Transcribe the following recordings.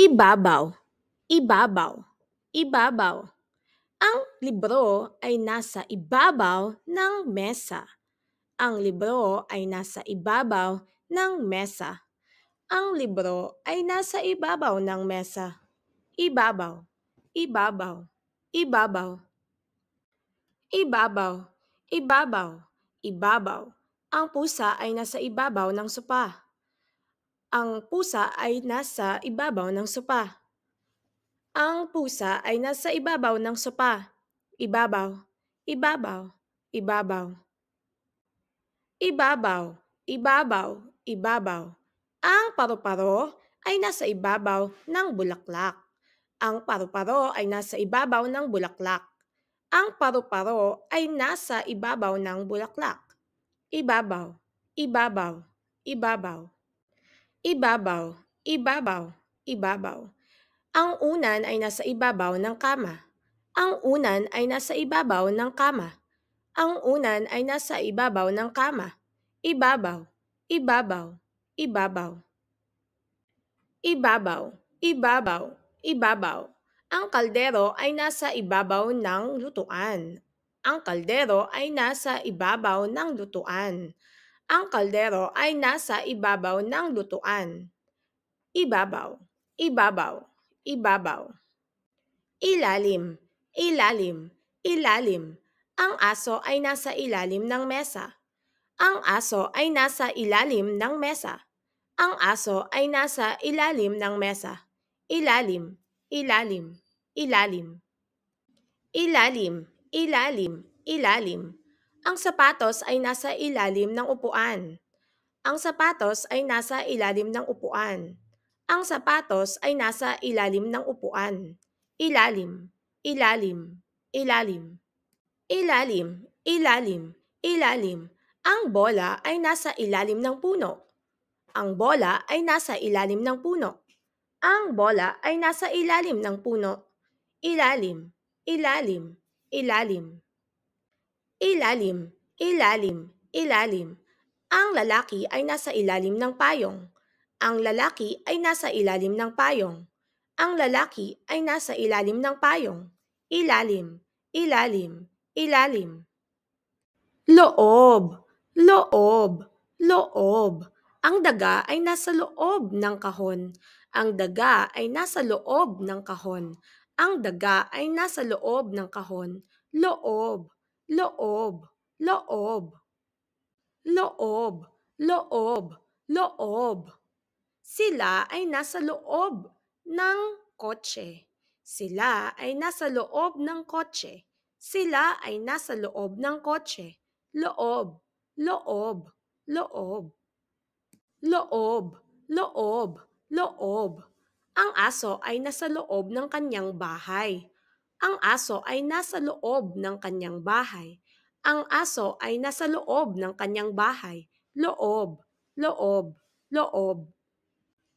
Ibabaw, ibabaw, ibabaw. Ang libro ay nasa ibabaw ng mesa. Ang libro ay nasa ibabaw ng mesa. Ang libro ay nasa ibabaw ng mesa. Ibabaw, ibabaw, ibabaw. Ibabaw, ibabaw, ibabaw. Ang pusa ay nasa ibabaw ng sopa. Ang pusa ay nasa ibabaw ng sopa. Ang pusa ay nasa ibabaw ng sopa. Ibabaw, ibabaw, ibabaw. Ibabaw, ibabaw, ibabaw. Ang paru-paro ay nasa ibabaw ng bulaklak. Ang paru-paro ay nasa ibabaw ng bulaklak. Ang paru-paro ay nasa ibabaw ng bulaklak. Ibabaw, ibabaw, ibabaw. Ibabaw, ibabaw, ibabaw. Ang unan ay nasa ibabaw ng kama. Ang unan ay nasa ibabaw ng kama. Ang unan ay nasa ibabaw ng kama. Ibabaw, ibabaw, ibabaw. Ibabaw, ibabaw, ibabaw. Ang kaldero ay nasa ibabaw ng lutuan. Ang kaldero ay nasa ibabaw ng lutuan. Ang kaldero ay nasa ibabaw ng lutuan. Ibabaw, ibabaw, ibabaw. Ilalim, ilalim, ilalim. Ang aso ay nasa ilalim ng mesa. Ang aso ay nasa ilalim ng mesa. Ang aso ay nasa ilalim ng mesa. Ilalim, ilalim, ilalim. Ilalim, ilalim, ilalim. Ang sapatos ay nasa ilalim ng upuan. Ang sapatos ay nasa ilalim ng upuan. Ang sapatos ay nasa ilalim ng upuan. Ilalim, ilalim, ilalim. Ilalim, ilalim, ilalim. Ang bola ay nasa ilalim ng puno. Ang bola ay nasa ilalim ng puno. Ang bola ay nasa ilalim ng puno. Ilalim, ilalim, ilalim. Ilalim, ilalim, ilalim. Ang lalaki ay nasa ilalim ng payong. Ang lalaki ay nasa ilalim ng payong. Ang lalaki ay nasa ilalim ng payong. Ilalim, ilalim, ilalim. Loob, loob, loob. Ang daga ay nasa loob ng kahon. Ang daga ay nasa loob ng kahon. Ang daga ay nasa loob ng kahon. Loob, loob, loob. Loob, loob, loob. Sila ay nasa loob ng kotse. Sila ay nasa loob ng kotse. Sila ay nasa loob ng kotse. Loob, loob, loob. Loob, loob, loob. Ang aso ay nasa loob ng kanyang bahay. Ang aso ay nasa loob ng kanyang bahay. Ang aso ay nasa loob ng kanyang bahay. Loob, loob, loob.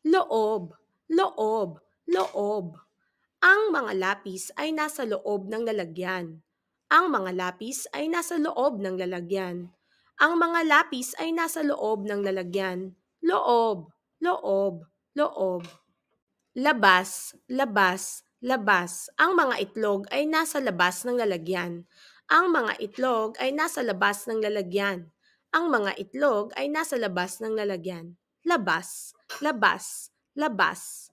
Loob, loob, loob. Ang mga lapis ay nasa loob ng lalagyan. Ang mga lapis ay nasa loob ng lalagyan. Ang mga lapis ay nasa loob ng lalagyan. Loob, loob, loob. Labas, labas, labas. Ang mga itlog ay nasa labas ng lalagyan. Ang mga itlog ay nasa labas ng lalagyan. Ang mga itlog ay nasa labas ng lalagyan. Labas, labas, labas.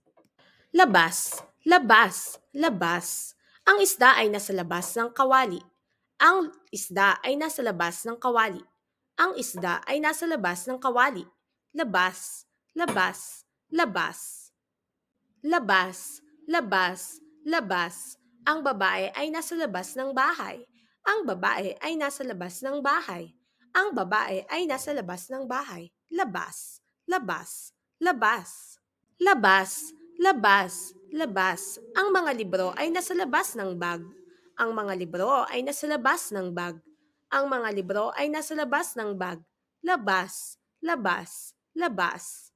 Labas, labas, labas. Ang isda ay nasa labas ng kawali. Ang isda ay nasa labas ng kawali. Ang isda ay nasa labas ng kawali. Labas, labas, labas. Labas, labas, labas. Ang babae ay nasa labas ng bahay. Ang babae ay nasa labas ng bahay. Ang babae ay nasa labas ng bahay. Labas, labas, labas. Labas, labas, labas. Ang mga libro ay nasa labas ng bag. Ang mga libro ay nasa labas ng bag. Ang mga libro ay nasa labas ng bag. Labas, labas, labas.